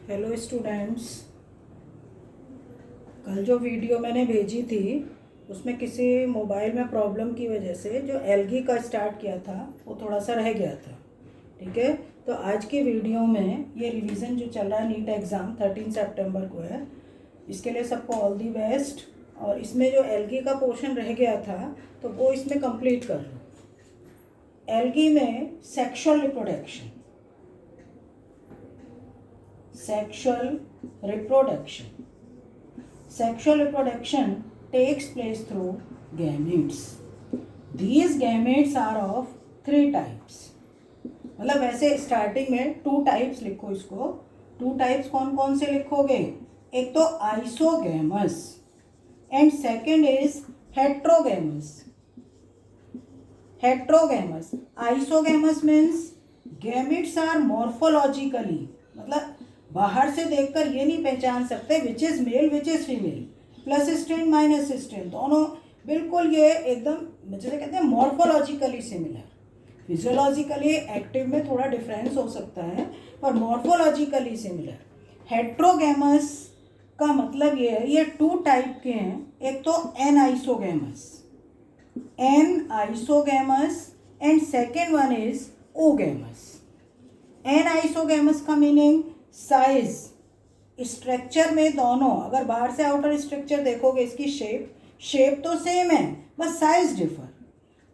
Hello students. कल जो video मैंने भेजी थी उसमें किसी मोबाइल में प्रॉब्लम की वजह से जो एल्गी का स्टार्ट किया था वो थोड़ा सा रह गया था। ठीक है, तो आज की वीडियो में ये रिवीजन जो चल रहा है, नीट एग्ज़ाम 13 सितंबर को है, इसके लिए सबको ऑल दी बेस्ट। और इसमें जो एल्गी का पोर्शन रह गया था तो वो इसमें कंप्लीट कर लो। एल्गी में sexual reproduction Sexual reproduction takes place through gametes. These gametes are of 3 types. मतलब वैसे स्टार्टिंग में 2 टाइप्स लिखो इसको। 2 टाइप्स कौन कौन से लिखोगे? एक तो isogamous and second is heterogamous. Isogamous means gametes are morphologically, मतलब बाहर से देखकर ये नहीं पहचान सकते which is male which is female, plus strain minus strain दोनों बिल्कुल ये एकदम जैसे कहते हैं मॉर्फोलॉजिकली सिमिलर। फिजियोलॉजिकली एक्टिव में थोड़ा डिफरेंस हो सकता है पर मॉर्फोलॉजिकली सिमिलर। हेट्रोगैमस का मतलब ये है, ये 2 टाइप के हैं। एक तो anisogamous and second one is oogamous. Anisogamous का मीनिंग साइज, स्ट्रक्चर में दोनों, अगर बाहर से आउटर स्ट्रक्चर देखोगे इसकी शेप तो सेम है, बस साइज डिफर।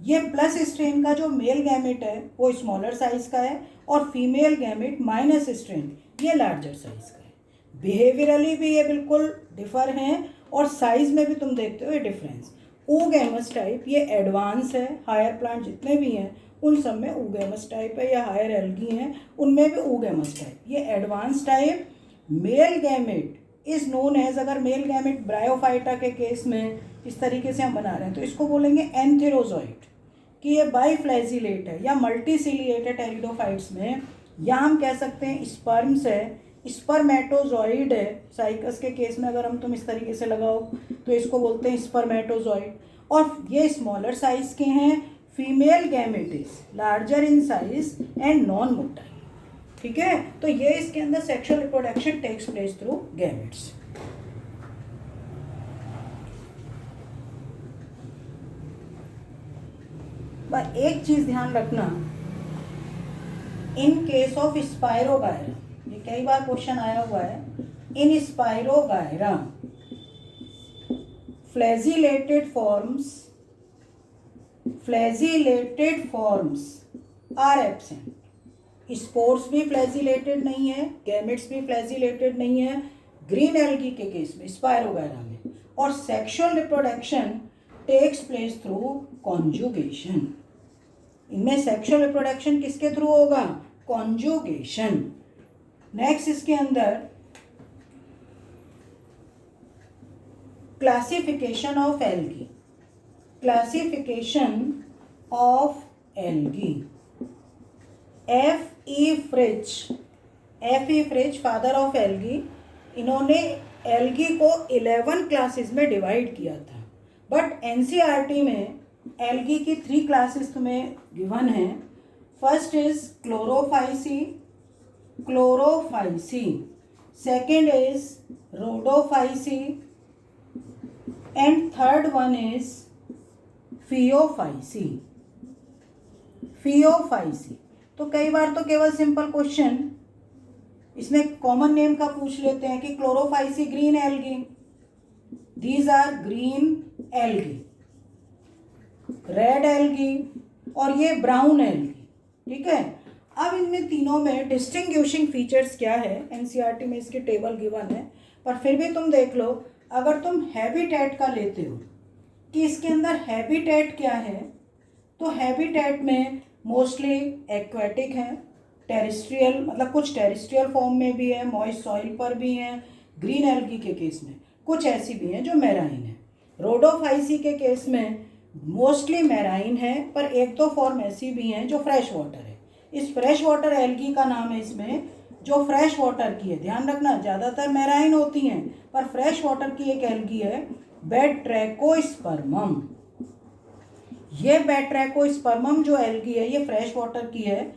ये प्लस स्ट्रेन का जो मेल गैमेट है वो स्मॉलर साइज का है और फीमेल गैमेट माइनस स्ट्रेन ये लार्जर साइज का है। बिहेवियरली भी ये बिल्कुल डिफर हैं और साइज में भी तुम देखते हो ये डिफरेंस। ओगैमस टाइप ये एडवांस है, हायर प्लांट जितने भी हैं उन सब में ओगैमस टाइप है, या हायर एल्गी हैं उनमें भी ओगैमस टाइप। ये advance type male gamete is known as, अगर मेल गैमेट ब्रायोफाइटा के केस में इस तरीके से हम बना रहे हैं तो इसको बोलेंगे एंथेरोजॉइड, कि ये बाइफ्लैजिलेट है, या मल्टीसिलिएटेड टेरिडोफाइट्स में, या हम कह सकते हैं स्पर्म्स है, स्पर्मेटोजॉइड है। साइकस के केस में अगर हम तुम इस तरीके से लगाओ तो इसको बोलते हैं स्पर्मेटोजॉइड। और ये स्मॉलर साइज के हैं। Female gamete is larger in size and non motile. ठीक है, तो ये इसके अंदर sexual reproduction takes place through gametes. पर एक चीज ध्यान रखना, इन केस ऑफ स्पाइरोगायरा, ये कई बार क्वेश्चन आया हुआ है, in Spirogyra flagellated forms are absent. Spores भी फ्लैजिलेटेड नहीं है, गैमेट्स भी फ्लैजिलेटेड नहीं है ग्रीन एल्गी के केस में, स्पाइरोगायरा में। और sexual reproduction takes place through conjugation. इनमें सेक्सुअल रिप्रोडक्शन किसके थ्रू होगा? कॉन्जुगेशन। नेक्स्ट इसके अंदर classification of algae. F E Fritsch father of algae, इन्होंने एल्गी को 11 क्लासेस में डिवाइड किया था। बट एनसीईआरटी में एल्गी की 3 क्लासेस तुम्हें गिवन है। First is chlorophyceae, second is rhodophyceae and third one is phaeophyceae. तो कई बार तो केवल सिंपल क्वेश्चन इसमें कॉमन नेम का पूछ लेते हैं कि chlorophyceae green algae, these are green algae, red algae और ये ब्राउन एल्गी। ठीक है, अब इनमें तीनों में डिस्टिंग्विशिंग फीचर्स क्या है, एनसीईआरटी में इसकी टेबल गिवन है, पर फिर भी तुम देख लो। अगर तुम हैबिटेट का लेते हो कि इसके अंदर हैबिटेट क्या है, तो हैबिटेट में मोस्टली एक्वेटिक है, टेरेस्ट्रियल, मतलब कुछ टेरेस्ट्रियल फॉर्म में भी है, मॉइस्ट सॉइल पर भी हैं ग्रीन एल्गी के केस में, कुछ ऐसी भी हैं जो मैराइन है। रोडोफाइसी के केस में मोस्टली मैराइन है पर एक दो फॉर्म ऐसी भी हैं जो फ्रेश वाटर है। इस फ्रेश वाटर एल्गी का नाम है इसमें जो फ्रेश वाटर की है, ध्यान रखना ज़्यादातर मैराइन होती हैं पर फ्रेश वाटर की एक एल्गी है बैट्रैकोस्पर्मम। ये बैट्रैकोस्पर्मम जो एल्गी है ये फ्रेश वाटर की है,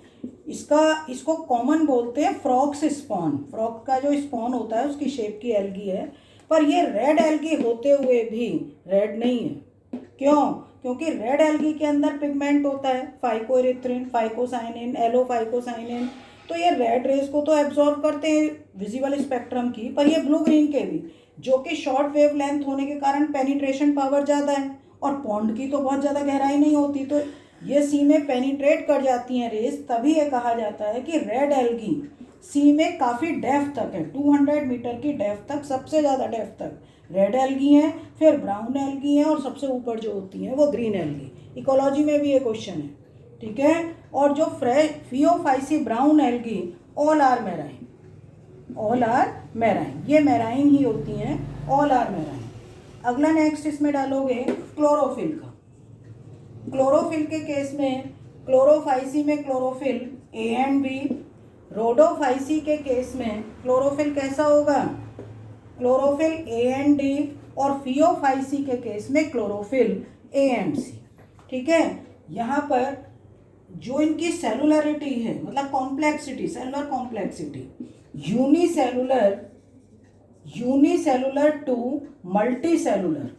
इसको कॉमन बोलते हैं फ्रॉक्स स्पॉन। फ्रॉक का जो स्पॉन होता है उसकी शेप की एल्गी है, पर ये रेड एल्गी होते हुए भी रेड नहीं है। क्यों? क्योंकि रेड एल्गी के अंदर पिगमेंट होता है, फाइकोएरिथ्रिन, फाइकोसाइनिन, एलोफाइकोसाइनिन। तो ये रेड रेज को तो एब्जॉर्ब करते हैं विजिबल स्पेक्ट्रम की, पर ये ब्लू ग्रीन के भी, जो कि शॉर्ट वेव लेंथ होने के कारण पेनिट्रेशन पावर ज़्यादा है, और पॉन्ड की तो बहुत ज़्यादा गहराई नहीं होती, तो ये सी में पेनिट्रेट कर जाती हैं रेज। तभी ये कहा जाता है कि रेड एल्गी सी में काफ़ी डेप्थ तक है, 200 मीटर की डेप्थ तक, सबसे ज़्यादा डेप्थ तक रेड एल्गी हैं, फिर ब्राउन एल्गी हैं, और सबसे ऊपर जो होती हैं वो ग्रीन एल्गी। इकोलॉजी में भी ये क्वेश्चन है, ठीक है। और जो phaeophyceae brown algae all are marine, all are marine, ये मैराइन ही होती हैं, ऑल आर मैराइन। अगला नेक्स्ट इसमें डालोगे क्लोरोफिल का। क्लोरोफिल के केस में क्लोरोफाइसी में chlorophyll a and b, rhodophyceae के केस में क्लोरोफिल कैसा होगा? क्लोरोफिल ए एंड डी, और फियोफाइसी के केस में क्लोरोफिल ए एंड सी, ठीक है। यहाँ पर जो इनकी सेलुलरिटी है, मतलब complexity, cellular complexity, unicellular to multicellular,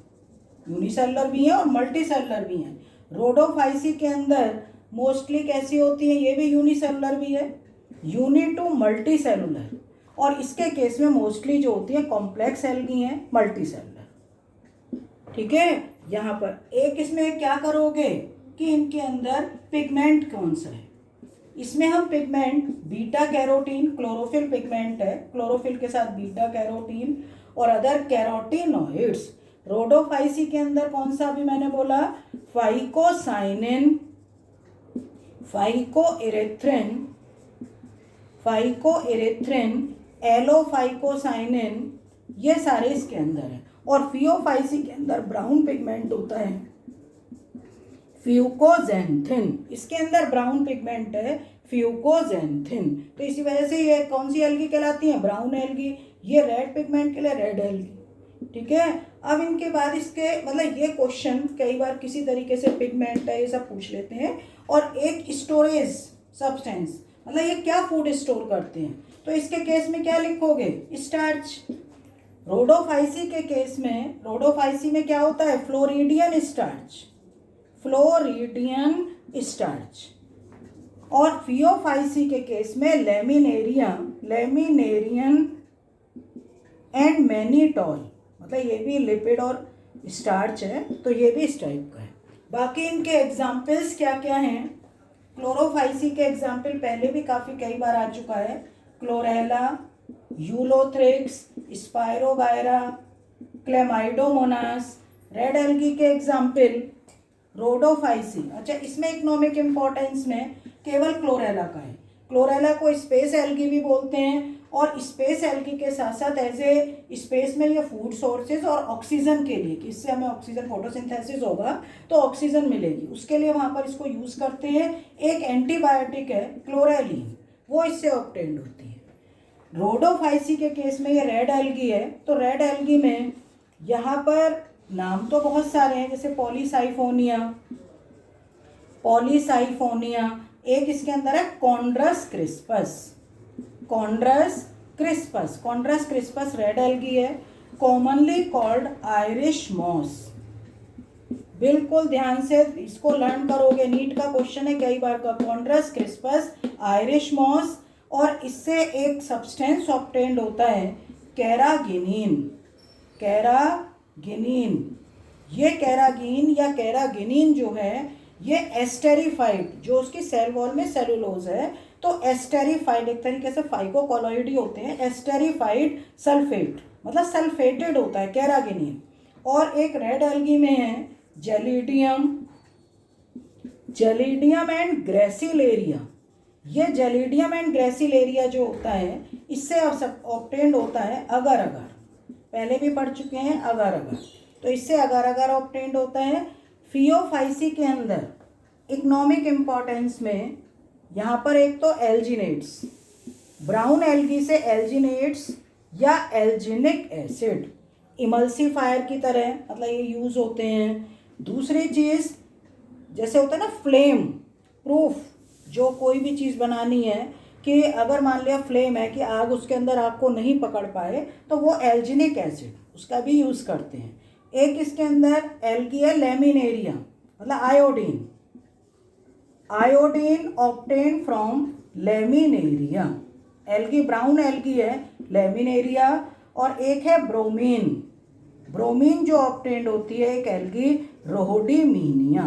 unicellular भी है और मल्टी सेलुलर भी है। रोडोफाइसी के अंदर मोस्टली कैसी होती है? ये भी यूनिसेलुलर भी है, यूनि टू मल्टी सेलुलर, और इसके केस में मोस्टली जो होती है कॉम्प्लेक्स एल्गी हैं, मल्टी सेलुलर, ठीक है। यहाँ पर एक इसमें क्या करोगे कि इनके अंदर पिगमेंट कौन सा है? इसमें हम pigment beta carotene, chlorophyll pigment है, क्लोरोफिल के साथ बीटा कैरोटीन और अदर कैरोटीनॉइड्स। रोडोफाइसी के अंदर कौन सा अभी मैंने बोला? फाइकोसाइनिन, फाइकोएरिथ्रिन, एलोफाइकोसाइनिन, ये सारे इसके अंदर हैं। और फियोफाइसी के अंदर ब्राउन पिगमेंट होता है, फ्यूकोजेंथिन, इसके अंदर ब्राउन पिगमेंट है, फ्यूकोजेंथिन। तो इसी वजह से ये कौन सी एल्गी कहलाती है? Brown algae. ये रेड पिगमेंट के लिए रेड एल्गी, ठीक है। अब इनके बाद इसके मतलब ये क्वेश्चन कई बार किसी तरीके से पिगमेंट है ये सब पूछ लेते हैं। और एक स्टोरेज सब्सटेंस, मतलब ये क्या फूड स्टोर करते हैं, तो इसके केस में क्या लिखोगे? स्टार्च। रोडोफाइसी के केस में, रोडोफाइसी में क्या होता है? Floridean starch, floridean starch. और फियोफाइसी के केस में लेमिनेरियन एंड मैनिटॉल, मतलब ये भी लिपिड और स्टार्च है, तो ये भी इस टाइप का है। बाकी इनके एग्जाम्पल्स क्या क्या हैं? क्लोरोफाइसी के एग्जाम्पल पहले भी काफ़ी कई बार आ चुका है, chlorella, Ulothrix, spirogyra, Chlamydomonas. Red algae के एग्जाम्पल रोडोफाइसी। अच्छा, इसमें इकोनॉमिक इम्पोर्टेंस में केवल क्लोरेला का है। क्लोरेला को स्पेस एल्गी भी बोलते हैं, और स्पेस एल्गी के साथ साथ एज ए स्पेस में ये फूड सोर्सेज और ऑक्सीजन के लिए, कि इससे हमें ऑक्सीजन, फोटोसिंथेसिस होगा तो ऑक्सीजन मिलेगी, उसके लिए वहाँ पर इसको यूज़ करते हैं। एक एंटीबायोटिक है क्लोरेलिन, वो इससे ऑब्टेन्ड होती है। रोडोफाइसी के केस में ये रेड एल्गी है, तो रेड एल्गी में यहाँ पर नाम तो बहुत सारे हैं, जैसे पॉलीसाइफोनिया, एक इसके अंदर है कॉन्ड्रस क्रिस्पस रेड एल्गी है, कॉमनली कॉल्ड आयरिश मॉस। बिल्कुल ध्यान से इसको लर्न करोगे, नीट का क्वेश्चन है कई बार का, कॉन्ड्रस क्रिस्पस, आयरिश मॉस। और इससे एक सब्सटेंस ऑब्टेन्ड होता है कैरागिनीन। ये कैरागिन या कैरागिनीन जो है, ये एस्टेरिफाइड, जो उसकी सेल वॉल में सेलुलोज है, तो एस्टेरिफाइड एक तरीके से फाइकोकोलॉइड ही होते हैं, एस्टेरिफाइड सल्फेट, मतलब सल्फेटेड होता है कैरागिनीन। और एक रेड एल्गी में है जेलिडियम एंड ग्रेसिलेरिया। ये जेलिडियम एंड ग्रेसिलेरिया जो होता है, इससे ऑब्टेन्ड होता है अगर अगर, पहले भी पढ़ चुके हैं अगर अगर, तो इससे अगर अगर ऑब्टेन्ड होता है। फियोफाइसी के अंदर इकोनॉमिक इम्पोर्टेंस में यहाँ पर एक तो एल्जिनेट्स, ब्राउन एल्गी से एल्जिनेट्स या एल्जिनिक एसिड इमल्सीफायर की तरह, मतलब ये यूज़ होते हैं। दूसरी चीज़ जैसे होता है ना फ्लेम प्रूफ जो कोई भी चीज़ बनानी है कि अगर मान लिया फ्लेम है कि आग उसके अंदर आग को नहीं पकड़ पाए तो वो एल्जिनिक एसिड उसका भी यूज़ करते हैं। एक इसके अंदर एल्गी है लेमिनेरिया, मतलब iodine, iodine obtain from laminaria. Algae brown algae है लेमिनेरिया, और एक है ब्रोमीन। ब्रोमीन जो ऑब्टेन्ड होती है एक एल्गी रोहोडीमीनिया।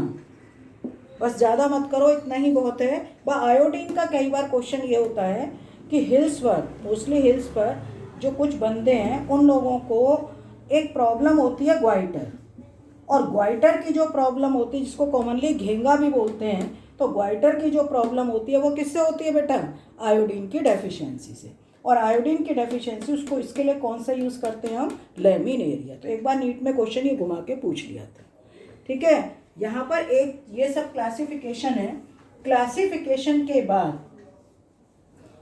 बस ज़्यादा मत करो, इतना ही बहुत है। आयोडीन का कई बार क्वेश्चन ये होता है कि हिल्स पर, मोस्टली हिल्स पर जो कुछ बंदे हैं उन लोगों को एक प्रॉब्लम होती है ग्वाइटर, और ग्वाइटर की जो प्रॉब्लम होती है जिसको कॉमनली घेंगा भी बोलते हैं, तो ग्वाइटर की जो प्रॉब्लम होती है वो किससे होती है बेटा? आयोडीन की डेफिशिएंसी से। और आयोडीन की डेफिशिएंसी उसको इसके लिए कौन सा यूज़ करते हैं हम? लेमिनेरिया। तो एक बार नीट में क्वेश्चन ये घुमा के पूछ लिया था, ठीक है। यहाँ पर एक ये सब क्लासिफिकेशन है। क्लासिफिकेशन के बाद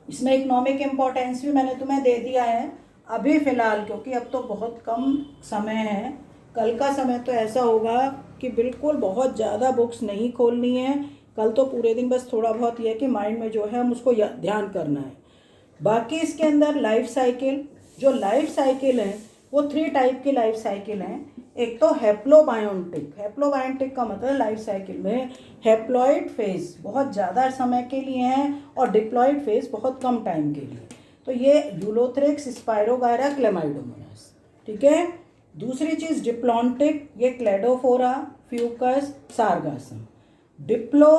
इसमें इकोनॉमिक इम्पोर्टेंस भी मैंने तुम्हें दे दिया है अभी फ़िलहाल, क्योंकि अब तो बहुत कम समय है। कल का समय तो ऐसा होगा कि बिल्कुल बहुत ज़्यादा बुक्स नहीं खोलनी है। कल तो पूरे दिन बस थोड़ा बहुत ये है कि माइंड में जो है हम उसको ध्यान करना है। बाकी इसके अंदर लाइफ साइकिल, जो लाइफ साइकिल है वो 3 टाइप की लाइफ साइकिल हैं। एक तो हैप्लोबायोटिक, हैप्लोबायोटिक का मतलब लाइफ साइकिल में हैप्लॉइड फेज बहुत ज़्यादा समय के लिए हैं और डिप्लॉइड फेज बहुत कम टाइम के लिए। तो ये यूलोथ्रिक्स, स्पायरोगायरा, क्लेमाइडोमोनास, ठीक है। दूसरी चीज़ डिप्लॉन्टिक, ये क्लेडोफोरा, फ्यूकस, सारगासम। डिप्लो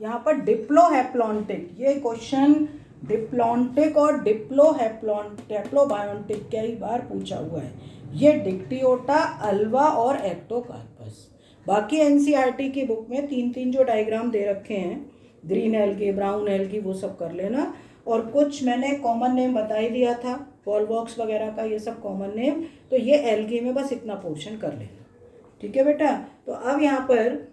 यहाँ पर डिप्लोहैप्लॉन्टिक, ये क्वेश्चन डिप्लॉन्टिक और हैप्लोबायोटिक कई बार पूछा हुआ है। ये डिक्टियोटा, अल्वा और एक्टोकार्पस। बाकी एनसीईआरटी की बुक में 3 जो डायग्राम दे रखे हैं, ग्रीन एल्गी, ब्राउन एल्गी, वो सब कर लेना। और कुछ मैंने कॉमन नेम बता ही दिया था, वॉलवॉक्स वगैरह का, ये सब कॉमन नेम। तो ये एल्गी में बस इतना पोर्शन कर लेना, ठीक है बेटा। तो अब यहाँ पर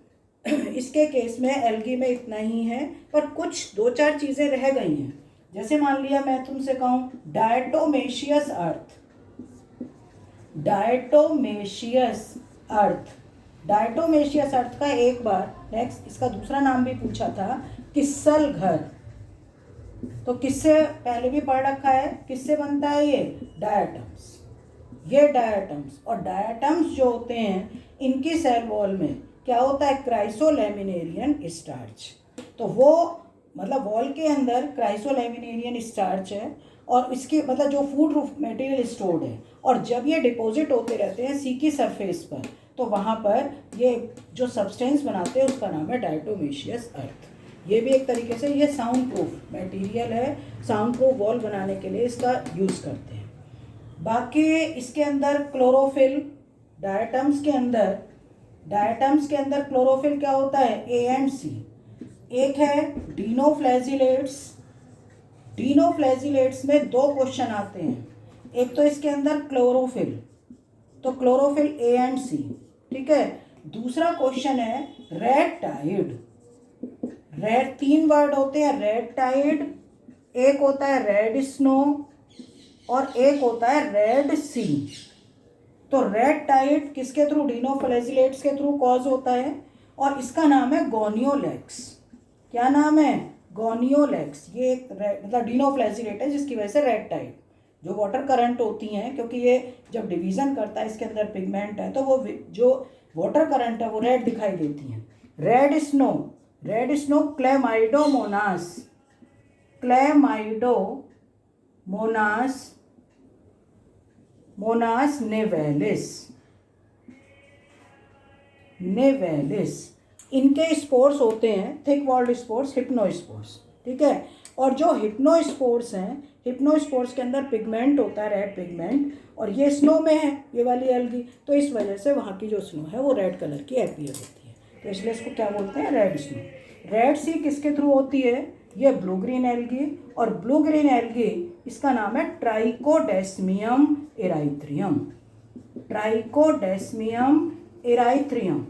इसके केस में एल्गी में इतना ही है, पर कुछ 2-4 चीज़ें रह गई हैं। जैसे मान लिया मैं तुमसे कहूँ डायटोमेशियस अर्थ, डायटोमेशियस अर्थ, डायटोमेशियस अर्थ का एक बार नेक्स्ट इसका दूसरा नाम भी पूछा था, किस्सल घर। तो किससे पहले भी पढ़ रखा है, किससे बनता है ये? डायटम्स। ये डायटम्स, और डायटम्स जो होते हैं इनकी सेल वॉल में क्या होता है? क्राइसोलेमिनेरियन स्टार्च। तो वो मतलब वॉल के अंदर क्राइसोलेमिनेरियन स्टार्च है, और इसकी मतलब जो फूड मटेरियल स्टोर्ड है, और जब ये डिपॉजिट होते रहते हैं सी की सरफेस पर, तो वहाँ पर ये जो सब्सटेंस बनाते हैं उसका नाम है डायटोमेशियस अर्थ। ये भी एक तरीके से ये साउंड प्रूफ मटेरियल है, साउंड प्रूफ वॉल बनाने के लिए इसका यूज़ करते हैं। बाकी इसके अंदर क्लोरोफिल, डायटम्स के अंदर क्लोरोफिल क्या होता है? ए एंड सी। एक है डीनोफ्लैजिलेट्स। डीनोफ्लैजिलेट्स में 2 क्वेश्चन आते हैं। एक तो इसके अंदर क्लोरोफिल, तो क्लोरोफिल ए एंड सी, ठीक है। दूसरा क्वेश्चन है रेड टाइड। रेड 3 वर्ड होते हैं, रेड टाइड, एक होता है रेड स्नो, और एक होता है रेड सी। तो रेड टाइड किसके थ्रू? डीनोफ्लैजिलेट्स के थ्रू कॉज होता है, और इसका नाम है गोनियोलेक्स। क्या नाम है? गोनियोलेक्स। ये एक मतलब डीनोफ्लैजिलेट है जिसकी वजह से रेड टाइड, जो वाटर करंट होती हैं, क्योंकि ये जब डिवीज़न करता है इसके अंदर पिगमेंट है, तो वो जो वाटर करंट है वो रेड दिखाई देती हैं। Red snow, red snow Chlamydomonas, Chlamydomonas monas nivalis, इनके स्पोर्स होते हैं थिक वॉल्ड स्पोर्स, हिप्नोस्पोर्स, ठीक है। और जो हिप्नोस्पोर्स हैं, हिप्नोस्पोर्स के अंदर पिगमेंट होता है, रेड पिगमेंट, और ये स्नो में है ये वाली एल्गी, तो इस वजह से वहाँ की जो स्नो है वो रेड कलर की अपीयर होती है, तो इसलिए इसको क्या बोलते हैं? Red snow. रेड सी किसके थ्रू होती है? ये ब्लू ग्रीन एल्गी, और ब्लू ग्रीन एल्गी इसका नाम है ट्राइकोडेस्मियम एराइथ्रियम, ट्राइकोडेस्मियम एराइथ्रियम।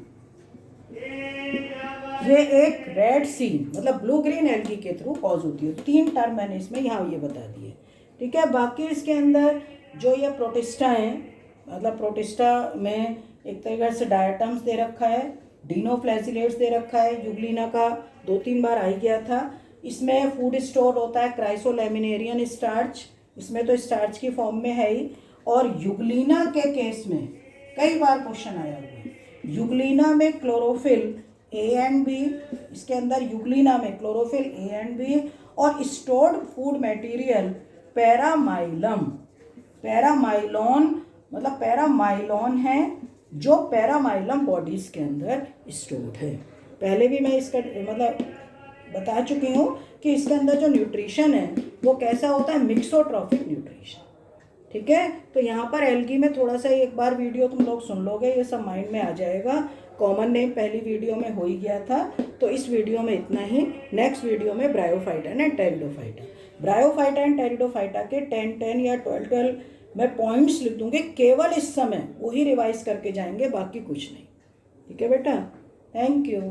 ये एक रेड सी मतलब ब्लू ग्रीन एल्गी के थ्रू कॉज होती है। 3 टर्म मैंने इसमें यहाँ ये बता दिए, ठीक है। बाकी इसके अंदर जो ये प्रोटिस्टा हैं, मतलब प्रोटिस्टा में एक तरीके से डायटम्स दे रखा है, डीनोफ्लैजिलेट्स दे रखा है, यूग्लिना का 2-3 बार आ ही गया था। इसमें फूड स्टोर होता है क्राइसोलेमिनेरियन स्टार्च, इसमें तो स्टार्च की फॉर्म में है ही। और यूग्लिना के केस में कई बार क्वेश्चन आया हुआ है, यूग्लिना में क्लोरोफिल ए एंड बी, इसके अंदर यूग्लिना में क्लोरोफिल ए एंड बी और स्टोर्ड फूड मटेरियल पैरामाइलम, पैरामाइलॉन मतलब पैरामाइलॉन है जो पैरामाइलम बॉडीज के अंदर स्टोर्ड है। पहले भी मैं इसका मतलब बता चुकी हूँ कि इसके अंदर जो न्यूट्रिशन है वो कैसा होता है, मिक्सोट्रॉफिक न्यूट्रिशन। ठीक है, तो यहाँ पर एल्गी में थोड़ा सा एक बार वीडियो तुम लोग सुन लोगे, ये सब माइंड में आ जाएगा। कॉमन नेम पहली वीडियो में हो ही गया था, तो इस वीडियो में इतना ही। नेक्स्ट वीडियो में bryophyta and pteridophyta, bryophyta and pteridophyta के 10-10 या 12-12 मैं पॉइंट्स लिख दूंगी, केवल इस समय वही रिवाइज करके जाएंगे, बाकी कुछ नहीं। ठीक है बेटा, थैंक यू।